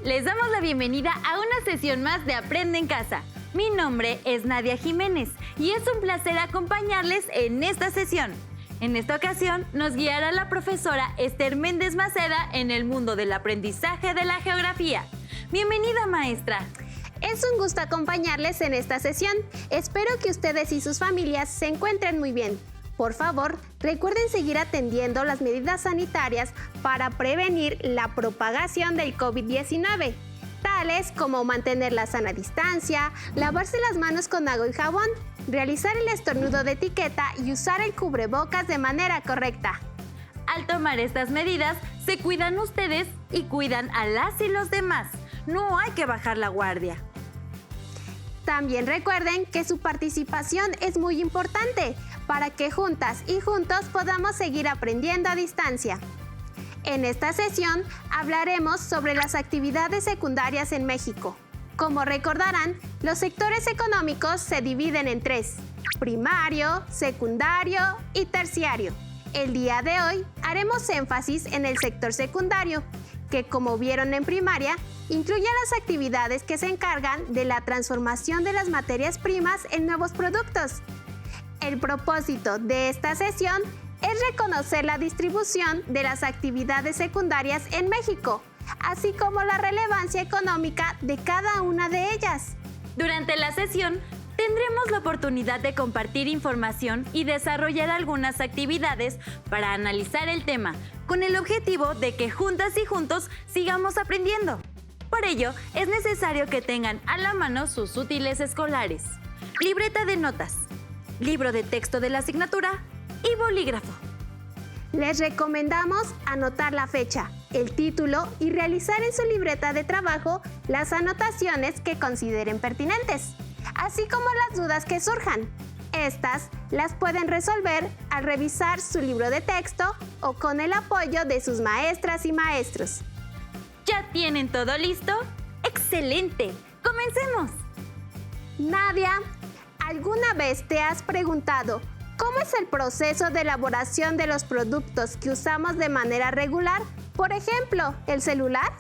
Les damos la bienvenida a una sesión más de Aprende en Casa. Mi nombre es Nadia Jiménez y es un placer acompañarles en esta sesión. En esta ocasión nos guiará la profesora Esther Méndez Maceda en el mundo del aprendizaje de la geografía. Bienvenida, maestra. Es un gusto acompañarles en esta sesión. Espero que ustedes y sus familias se encuentren muy bien. Por favor, recuerden seguir atendiendo las medidas sanitarias para prevenir la propagación del COVID-19, tales como mantener la sana distancia, lavarse las manos con agua y jabón, realizar el estornudo de etiqueta y usar el cubrebocas de manera correcta. Al tomar estas medidas, se cuidan ustedes y cuidan a las y los demás. No hay que bajar la guardia. También recuerden que su participación es muy importante para que juntas y juntos podamos seguir aprendiendo a distancia. En esta sesión hablaremos sobre las actividades secundarias en México. Como recordarán, los sectores económicos se dividen en tres: primario, secundario y terciario. El día de hoy haremos énfasis en el sector secundario, que como vieron en primaria, incluye las actividades que se encargan de la transformación de las materias primas en nuevos productos. El propósito de esta sesión es reconocer la distribución de las actividades secundarias en México, así como la relevancia económica de cada una de ellas. Durante la sesión, tendremos la oportunidad de compartir información y desarrollar algunas actividades para analizar el tema, con el objetivo de que juntas y juntos sigamos aprendiendo. Por ello, es necesario que tengan a la mano sus útiles escolares, libreta de notas, libro de texto de la asignatura y bolígrafo. Les recomendamos anotar la fecha, el título y realizar en su libreta de trabajo las anotaciones que consideren pertinentes, así como las dudas que surjan. Estas las pueden resolver al revisar su libro de texto o con el apoyo de sus maestras y maestros. ¿Ya tienen todo listo? ¡Excelente! ¡Comencemos! Nadia, ¿alguna vez te has preguntado cómo es el proceso de elaboración de los productos que usamos de manera regular? Por ejemplo, ¿el celular?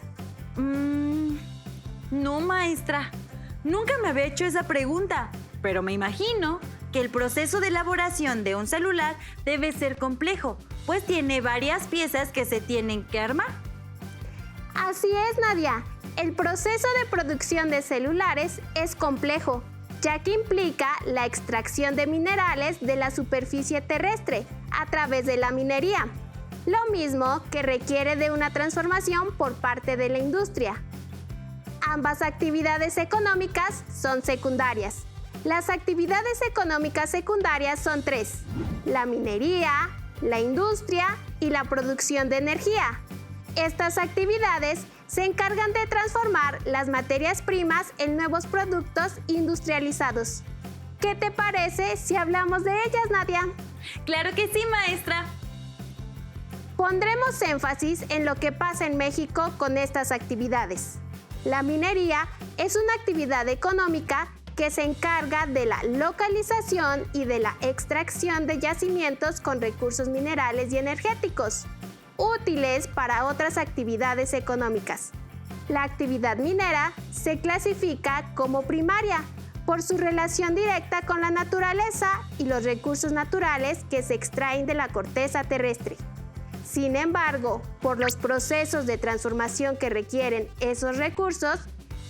No, maestra. Nunca me había hecho esa pregunta, pero me imagino que el proceso de elaboración de un celular debe ser complejo, pues tiene varias piezas que se tienen que armar. Así es, Nadia. El proceso de producción de celulares es complejo, ya que implica la extracción de minerales de la superficie terrestre a través de la minería, lo mismo que requiere de una transformación por parte de la industria. Ambas actividades económicas son secundarias. Las actividades económicas secundarias son tres: la minería, la industria y la producción de energía. Estas actividades se encargan de transformar las materias primas en nuevos productos industrializados. ¿Qué te parece si hablamos de ellas, Nadia? ¡Claro que sí, maestra! Pondremos énfasis en lo que pasa en México con estas actividades. La minería es una actividad económica que se encarga de la localización y de la extracción de yacimientos con recursos minerales y energéticos, útiles para otras actividades económicas. La actividad minera se clasifica como primaria por su relación directa con la naturaleza y los recursos naturales que se extraen de la corteza terrestre. Sin embargo, por los procesos de transformación que requieren esos recursos,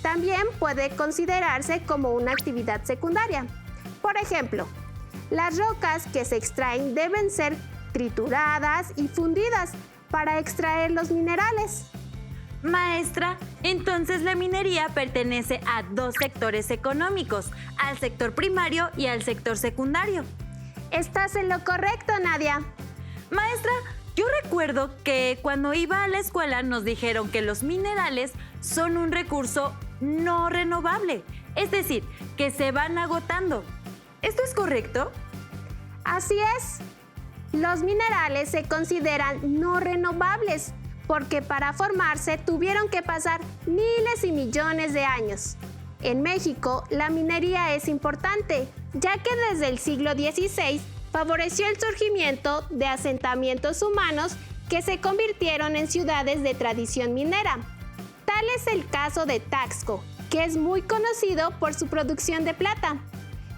también puede considerarse como una actividad secundaria. Por ejemplo, las rocas que se extraen deben ser trituradas y fundidas para extraer los minerales. Maestra, entonces la minería pertenece a dos sectores económicos, al sector primario y al sector secundario. Estás en lo correcto, Nadia. Maestra, yo recuerdo que cuando iba a la escuela nos dijeron que los minerales son un recurso no renovable, es decir, que se van agotando. ¿Esto es correcto? Así es. Los minerales se consideran no renovables porque para formarse tuvieron que pasar miles y millones de años. En México, la minería es importante, ya que desde el siglo XVI favoreció el surgimiento de asentamientos humanos que se convirtieron en ciudades de tradición minera. Tal es el caso de Taxco, que es muy conocido por su producción de plata.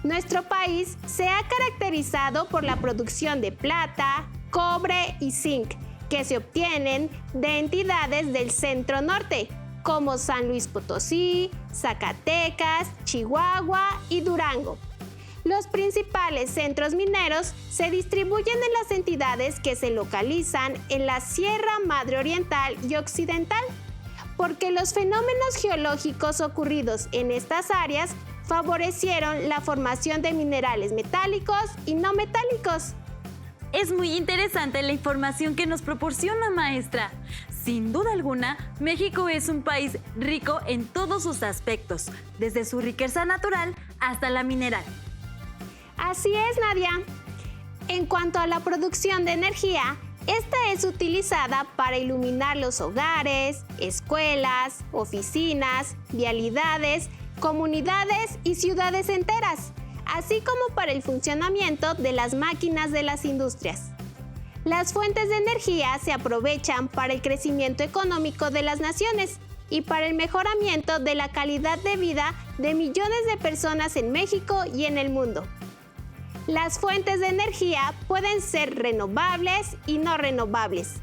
Nuestro país se ha caracterizado por la producción de plata, cobre y zinc, que se obtienen de entidades del centro norte, como San Luis Potosí, Zacatecas, Chihuahua y Durango. Los principales centros mineros se distribuyen en las entidades que se localizan en la Sierra Madre Oriental y Occidental, porque los fenómenos geológicos ocurridos en estas áreas favorecieron la formación de minerales metálicos y no metálicos. Es muy interesante la información que nos proporciona, maestra. Sin duda alguna, México es un país rico en todos sus aspectos, desde su riqueza natural hasta la mineral. Así es, Nadia. En cuanto a la producción de energía, esta es utilizada para iluminar los hogares, escuelas, oficinas, vialidades, comunidades y ciudades enteras, así como para el funcionamiento de las máquinas de las industrias. Las fuentes de energía se aprovechan para el crecimiento económico de las naciones y para el mejoramiento de la calidad de vida de millones de personas en México y en el mundo. Las fuentes de energía pueden ser renovables y no renovables.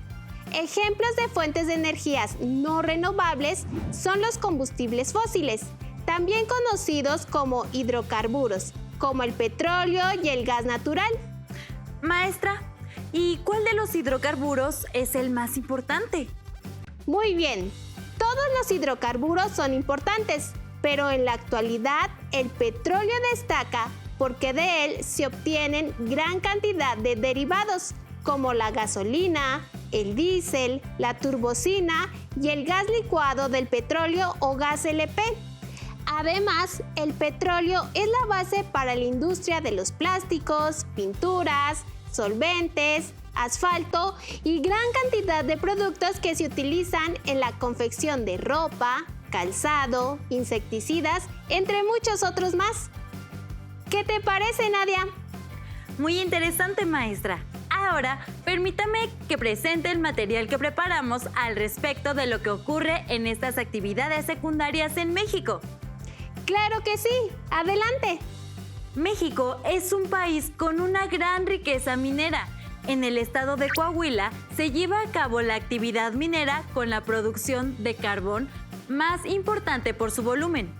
Ejemplos de fuentes de energías no renovables son los combustibles fósiles, también conocidos como hidrocarburos, como el petróleo y el gas natural. Maestra, ¿y cuál de los hidrocarburos es el más importante? Muy bien, todos los hidrocarburos son importantes, pero en la actualidad el petróleo destaca porque de él se obtienen gran cantidad de derivados, como la gasolina, el diésel, la turbocina y el gas licuado del petróleo o gas LP. Además, el petróleo es la base para la industria de los plásticos, pinturas, solventes, asfalto y gran cantidad de productos que se utilizan en la confección de ropa, calzado, insecticidas, entre muchos otros más. ¿Qué te parece, Nadia? Muy interesante, maestra. Ahora, permítame que presente el material que preparamos al respecto de lo que ocurre en estas actividades secundarias en México. ¡Claro que sí! ¡Adelante! México es un país con una gran riqueza minera. En el estado de Coahuila se lleva a cabo la actividad minera con la producción de carbón más importante por su volumen.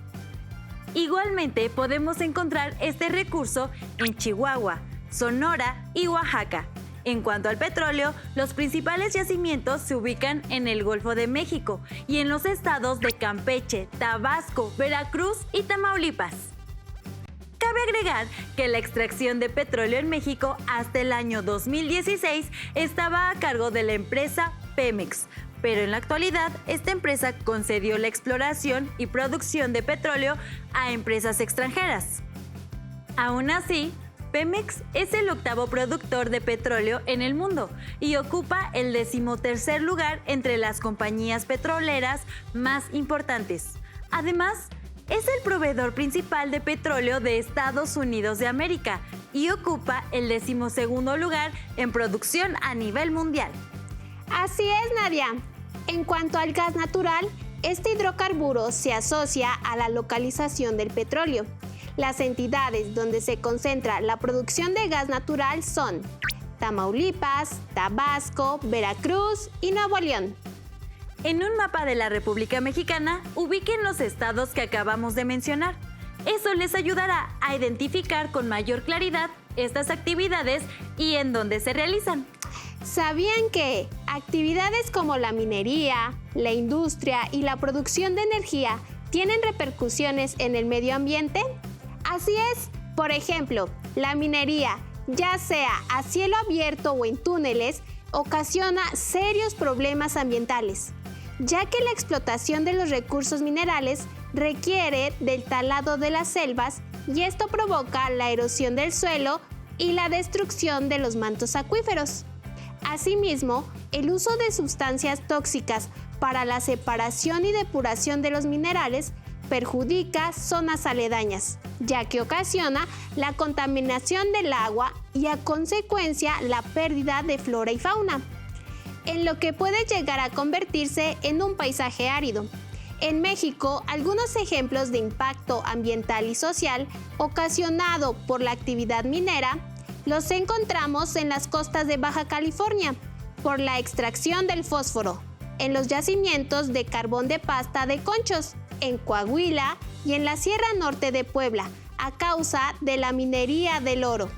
Igualmente podemos encontrar este recurso en Chihuahua, Sonora y Oaxaca. En cuanto al petróleo, los principales yacimientos se ubican en el Golfo de México y en los estados de Campeche, Tabasco, Veracruz y Tamaulipas. Cabe agregar que la extracción de petróleo en México hasta el año 2016 estaba a cargo de la empresa Pemex, pero en la actualidad esta empresa concedió la exploración y producción de petróleo a empresas extranjeras. Aún así, Pemex es el octavo productor de petróleo en el mundo y ocupa el 13º lugar entre las compañías petroleras más importantes. Además, es el proveedor principal de petróleo de Estados Unidos de América y ocupa el 12º lugar en producción a nivel mundial. Así es, Nadia. En cuanto al gas natural, este hidrocarburo se asocia a la localización del petróleo. Las entidades donde se concentra la producción de gas natural son Tamaulipas, Tabasco, Veracruz y Nuevo León. En un mapa de la República Mexicana, ubiquen los estados que acabamos de mencionar. Eso les ayudará a identificar con mayor claridad estas actividades y en dónde se realizan. ¿Sabían que actividades como la minería, la industria y la producción de energía tienen repercusiones en el medio ambiente? Así es, por ejemplo, la minería, ya sea a cielo abierto o en túneles, ocasiona serios problemas ambientales, ya que la explotación de los recursos minerales requiere del talado de las selvas y esto provoca la erosión del suelo y la destrucción de los mantos acuíferos. Asimismo, el uso de sustancias tóxicas para la separación y depuración de los minerales perjudica zonas aledañas, ya que ocasiona la contaminación del agua y a consecuencia la pérdida de flora y fauna, en lo que puede llegar a convertirse en un paisaje árido. En México, algunos ejemplos de impacto ambiental y social ocasionado por la actividad minera los encontramos en las costas de Baja California, por la extracción del fósforo, en los yacimientos de carbón de pasta de Conchos, en Coahuila y en la Sierra Norte de Puebla, a causa de la minería del oro.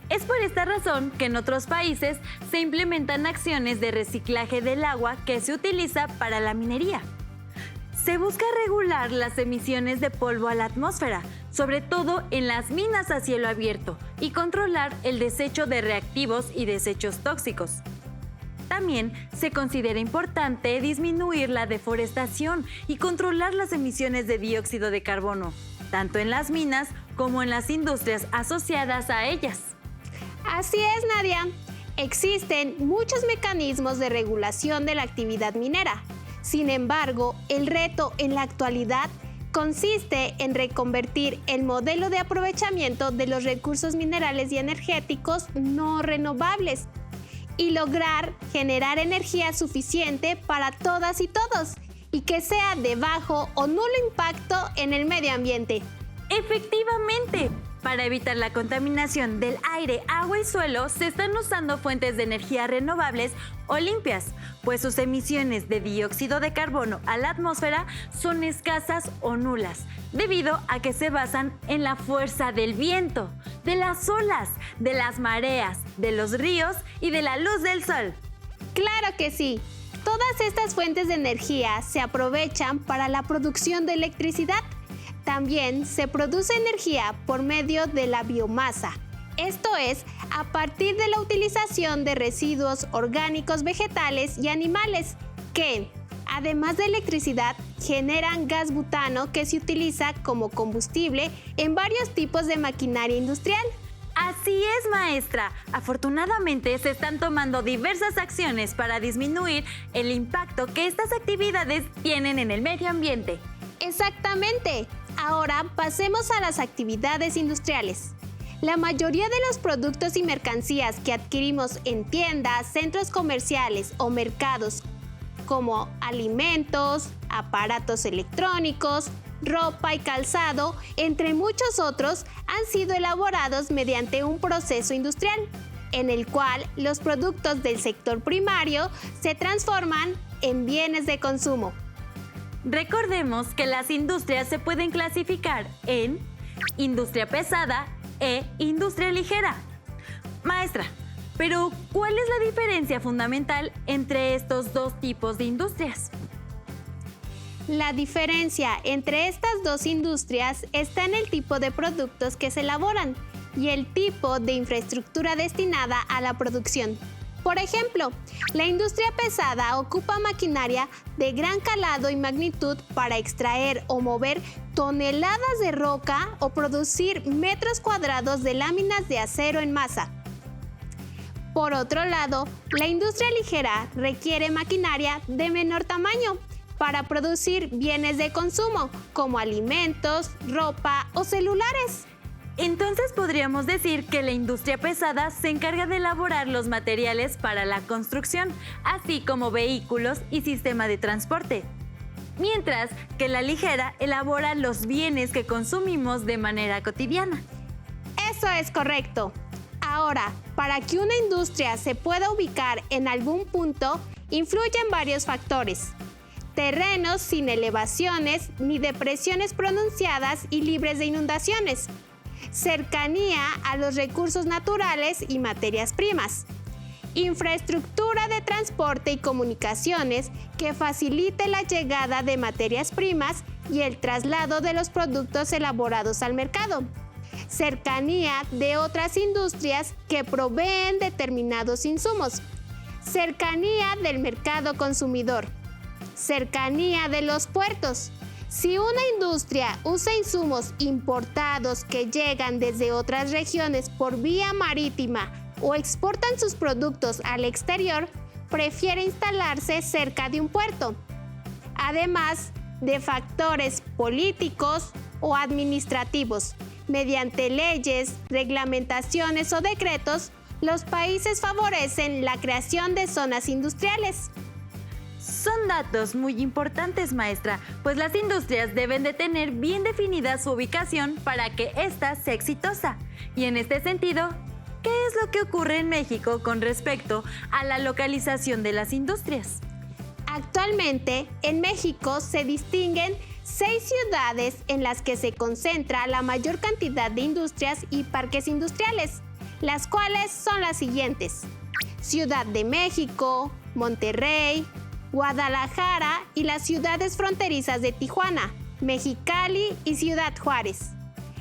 Es por esta razón que en otros países se implementan acciones de reciclaje del agua que se utiliza para la minería. Se busca regular las emisiones de polvo a la atmósfera, sobre todo en las minas a cielo abierto, y controlar el desecho de reactivos y desechos tóxicos. También se considera importante disminuir la deforestación y controlar las emisiones de dióxido de carbono, tanto en las minas como en las industrias asociadas a ellas. Así es, Nadia. Existen muchos mecanismos de regulación de la actividad minera. Sin embargo, el reto en la actualidad consiste en reconvertir el modelo de aprovechamiento de los recursos minerales y energéticos no renovables y lograr generar energía suficiente para todas y todos y que sea de bajo o nulo impacto en el medio ambiente. ¡Efectivamente! Para evitar la contaminación del aire, agua y suelo, se están usando fuentes de energía renovables o limpias, pues sus emisiones de dióxido de carbono a la atmósfera son escasas o nulas, debido a que se basan en la fuerza del viento, de las olas, de las mareas, de los ríos y de la luz del sol. ¡Claro que sí! Todas estas fuentes de energía se aprovechan para la producción de electricidad. También se produce energía por medio de la biomasa, esto es, a partir de la utilización de residuos orgánicos vegetales y animales, que, además de electricidad, generan gas butano que se utiliza como combustible en varios tipos de maquinaria industrial. Así es, maestra. Afortunadamente se están tomando diversas acciones para disminuir el impacto que estas actividades tienen en el medio ambiente. Exactamente. Ahora pasemos a las actividades industriales. La mayoría de los productos y mercancías que adquirimos en tiendas, centros comerciales o mercados, como alimentos, aparatos electrónicos, ropa y calzado, entre muchos otros, han sido elaborados mediante un proceso industrial, en el cual los productos del sector primario se transforman en bienes de consumo. Recordemos que las industrias se pueden clasificar en industria pesada e industria ligera. Maestra, pero ¿cuál es la diferencia fundamental entre estos dos tipos de industrias? La diferencia entre estas dos industrias está en el tipo de productos que se elaboran y el tipo de infraestructura destinada a la producción. Por ejemplo, la industria pesada ocupa maquinaria de gran calado y magnitud para extraer o mover toneladas de roca o producir metros cuadrados de láminas de acero en masa. Por otro lado, la industria ligera requiere maquinaria de menor tamaño para producir bienes de consumo, como alimentos, ropa o celulares. Entonces podríamos decir que la industria pesada se encarga de elaborar los materiales para la construcción, así como vehículos y sistema de transporte, mientras que la ligera elabora los bienes que consumimos de manera cotidiana. Eso es correcto. Ahora, para que una industria se pueda ubicar en algún punto, influyen varios factores. Terrenos sin elevaciones ni depresiones pronunciadas y libres de inundaciones. Cercanía a los recursos naturales y materias primas. Infraestructura de transporte y comunicaciones que facilite la llegada de materias primas y el traslado de los productos elaborados al mercado. Cercanía de otras industrias que proveen determinados insumos. Cercanía del mercado consumidor. Cercanía de los puertos. Si una industria usa insumos importados que llegan desde otras regiones por vía marítima o exportan sus productos al exterior, prefiere instalarse cerca de un puerto. Además de factores políticos o administrativos, mediante leyes, reglamentaciones o decretos, los países favorecen la creación de zonas industriales. Son datos muy importantes, maestra, pues las industrias deben de tener bien definida su ubicación para que ésta sea exitosa. Y en este sentido, ¿qué es lo que ocurre en México con respecto a la localización de las industrias? Actualmente, en México se distinguen 6 ciudades en las que se concentra la mayor cantidad de industrias y parques industriales, las cuales son las siguientes: Ciudad de México, Monterrey, Guadalajara y las ciudades fronterizas de Tijuana, Mexicali y Ciudad Juárez.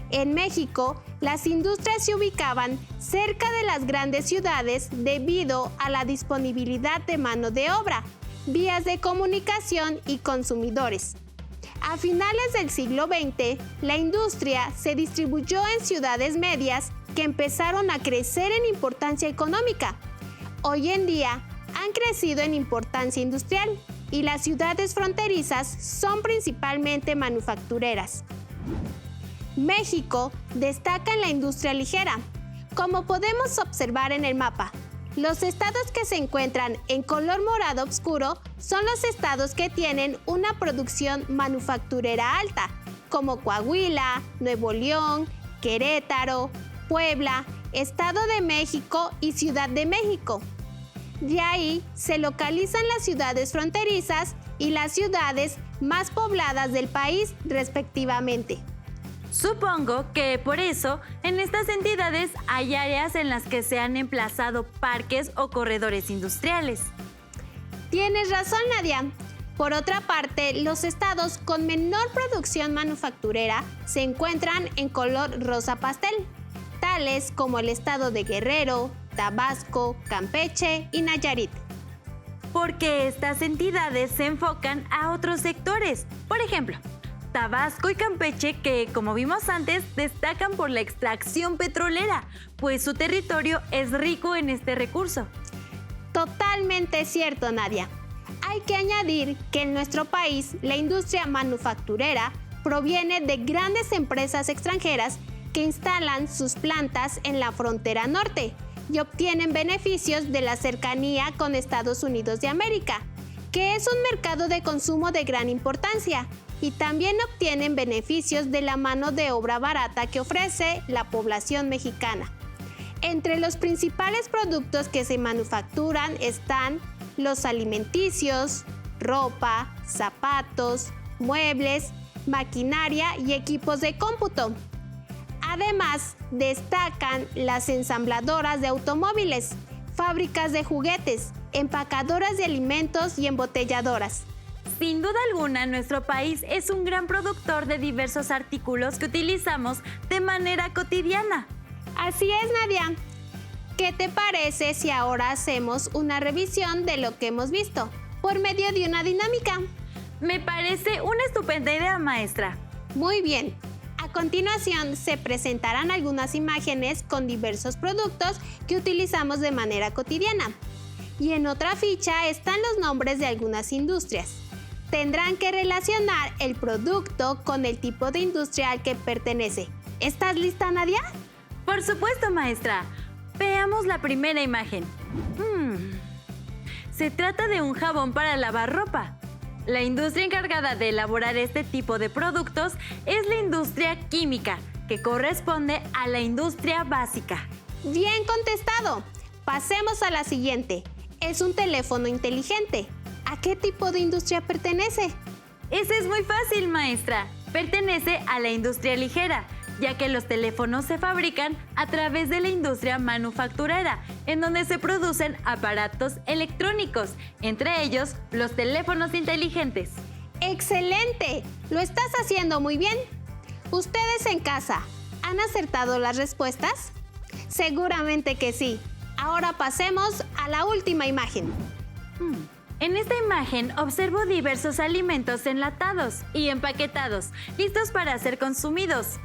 En México, las industrias se ubicaban cerca de las grandes ciudades debido a la disponibilidad de mano de obra, vías de comunicación y consumidores. A finales del siglo XX, la industria se distribuyó en ciudades medias que empezaron a crecer en importancia económica. Hoy en día, han crecido en importancia industrial y las ciudades fronterizas son principalmente manufactureras. México destaca en la industria ligera. Como podemos observar en el mapa, los estados que se encuentran en color morado oscuro son los estados que tienen una producción manufacturera alta, como Coahuila, Nuevo León, Querétaro, Puebla, Estado de México y Ciudad de México. De ahí se localizan las ciudades fronterizas y las ciudades más pobladas del país, respectivamente. Supongo que por eso en estas entidades hay áreas en las que se han emplazado parques o corredores industriales. Tienes razón, Nadia. Por otra parte, los estados con menor producción manufacturera se encuentran en color rosa pastel, tales como el estado de Guerrero, Tabasco, Campeche y Nayarit. Porque estas entidades se enfocan a otros sectores. Por ejemplo, Tabasco y Campeche, que como vimos antes, destacan por la extracción petrolera, pues su territorio es rico en este recurso. Totalmente cierto, Nadia. Hay que añadir que en nuestro país la industria manufacturera proviene de grandes empresas extranjeras que instalan sus plantas en la frontera norte y obtienen beneficios de la cercanía con Estados Unidos de América, que es un mercado de consumo de gran importancia, y también obtienen beneficios de la mano de obra barata que ofrece la población mexicana. Entre los principales productos que se manufacturan están los alimenticios, ropa, zapatos, muebles, maquinaria y equipos de cómputo. Además, destacan las ensambladoras de automóviles, fábricas de juguetes, empacadoras de alimentos y embotelladoras. Sin duda alguna, nuestro país es un gran productor de diversos artículos que utilizamos de manera cotidiana. Así es, Nadia. ¿Qué te parece si ahora hacemos una revisión de lo que hemos visto por medio de una dinámica? Me parece una estupenda idea, maestra. Muy bien. A continuación se presentarán algunas imágenes con diversos productos que utilizamos de manera cotidiana. Y en otra ficha están los nombres de algunas industrias. Tendrán que relacionar el producto con el tipo de industria al que pertenece. ¿Estás lista, Nadia? Por supuesto, maestra. Veamos la primera imagen. Se trata de un jabón para lavar ropa. La industria encargada de elaborar este tipo de productos es la industria química, que corresponde a la industria básica. Bien contestado. Pasemos a la siguiente. Es un teléfono inteligente. ¿A qué tipo de industria pertenece? Ese es muy fácil, maestra. Pertenece a la industria ligera, ya que los teléfonos se fabrican a través de la industria manufacturera, en donde se producen aparatos electrónicos, entre ellos los teléfonos inteligentes. ¡Excelente! Lo estás haciendo muy bien. ¿Ustedes en casa han acertado las respuestas? Seguramente que sí. Ahora pasemos a la última imagen. En esta imagen observo diversos alimentos enlatados y empaquetados, listos para ser consumidos.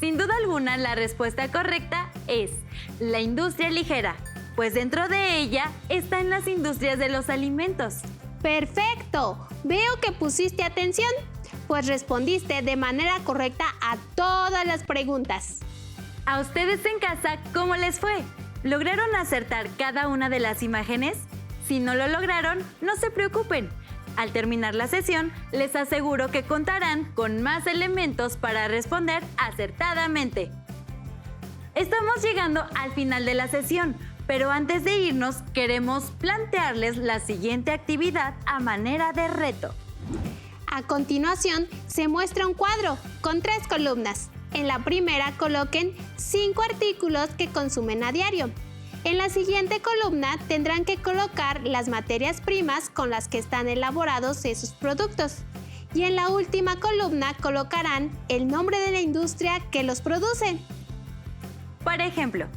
Sin duda alguna, la respuesta correcta es la industria ligera, pues dentro de ella están las industrias de los alimentos. ¡Perfecto! Veo que pusiste atención, pues respondiste de manera correcta a todas las preguntas. ¿A ustedes en casa cómo les fue? ¿Lograron acertar cada una de las imágenes? Si no lo lograron, no se preocupen. Al terminar la sesión, les aseguro que contarán con más elementos para responder acertadamente. Estamos llegando al final de la sesión, pero antes de irnos queremos plantearles la siguiente actividad a manera de reto. A continuación, se muestra un cuadro con 3 columnas. En la primera coloquen 5 artículos que consumen a diario. En la siguiente columna tendrán que colocar las materias primas con las que están elaborados esos productos. Y en la última columna colocarán el nombre de la industria que los produce. Por ejemplo,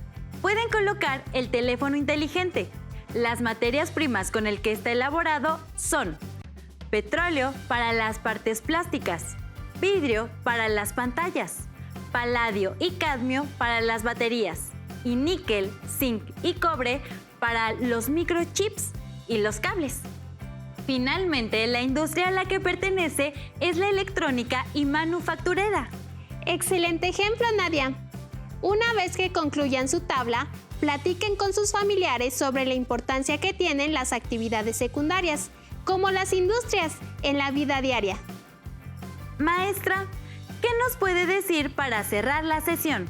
pueden colocar el teléfono inteligente. Las materias primas con el que está elaborado son petróleo para las partes plásticas, vidrio para las pantallas, paladio y cadmio para las baterías, y níquel, zinc y cobre para los microchips y los cables. Finalmente, la industria a la que pertenece es la electrónica y manufacturera. Excelente ejemplo, Nadia. Una vez que concluyan su tabla, platiquen con sus familiares sobre la importancia que tienen las actividades secundarias, como las industrias, en la vida diaria. Maestra, ¿qué nos puede decir para cerrar la sesión?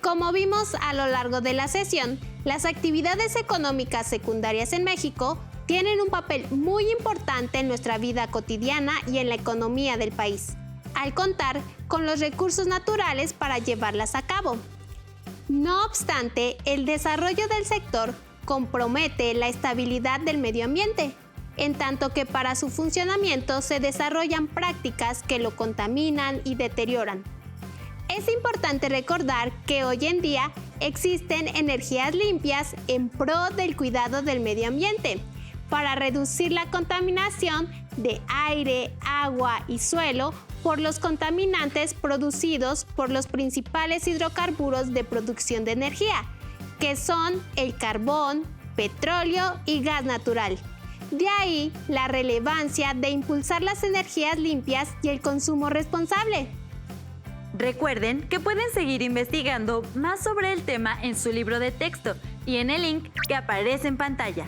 Como vimos a lo largo de la sesión, las actividades económicas secundarias en México tienen un papel muy importante en nuestra vida cotidiana y en la economía del país, al contar con los recursos naturales para llevarlas a cabo. No obstante, el desarrollo del sector compromete la estabilidad del medio ambiente, en tanto que para su funcionamiento se desarrollan prácticas que lo contaminan y deterioran. Es importante recordar que hoy en día existen energías limpias en pro del cuidado del medio ambiente, para reducir la contaminación de aire, agua y suelo por los contaminantes producidos por los principales hidrocarburos de producción de energía, que son el carbón, petróleo y gas natural. De ahí la relevancia de impulsar las energías limpias y el consumo responsable. Recuerden que pueden seguir investigando más sobre el tema en su libro de texto y en el link que aparece en pantalla.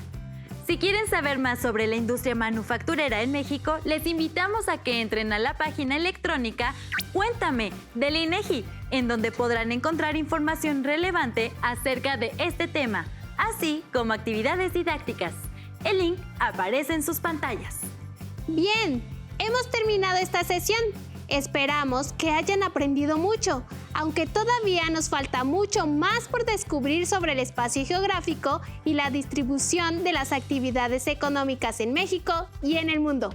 Si quieren saber más sobre la industria manufacturera en México, les invitamos a que entren a la página electrónica Cuéntame del INEGI, en donde podrán encontrar información relevante acerca de este tema, así como actividades didácticas. El link aparece en sus pantallas. Bien, hemos terminado esta sesión. Esperamos que hayan aprendido mucho, aunque todavía nos falta mucho más por descubrir sobre el espacio geográfico y la distribución de las actividades económicas en México y en el mundo.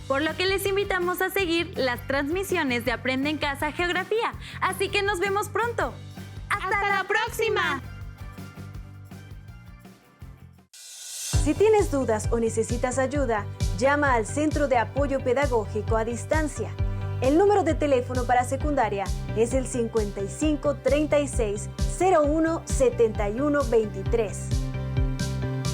Por lo que les invitamos a seguir las transmisiones de Aprende en Casa Geografía. Así que nos vemos pronto. ¡Hasta la próxima! Si tienes dudas o necesitas ayuda, llama al Centro de Apoyo Pedagógico a Distancia. El número de teléfono para secundaria es el 55 36 01 71 23.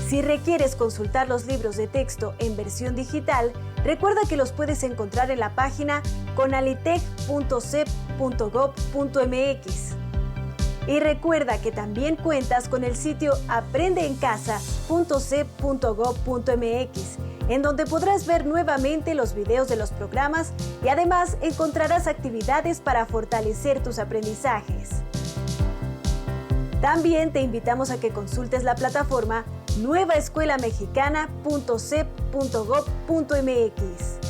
Si requieres consultar los libros de texto en versión digital, recuerda que los puedes encontrar en la página conalitec.cep.gov.mx. Y recuerda que también cuentas con el sitio aprendeencasa.cep.gov.mx, en donde podrás ver nuevamente los videos de los programas y además encontrarás actividades para fortalecer tus aprendizajes. También te invitamos a que consultes la plataforma nuevaescuelamexicana.cep.gov.mx.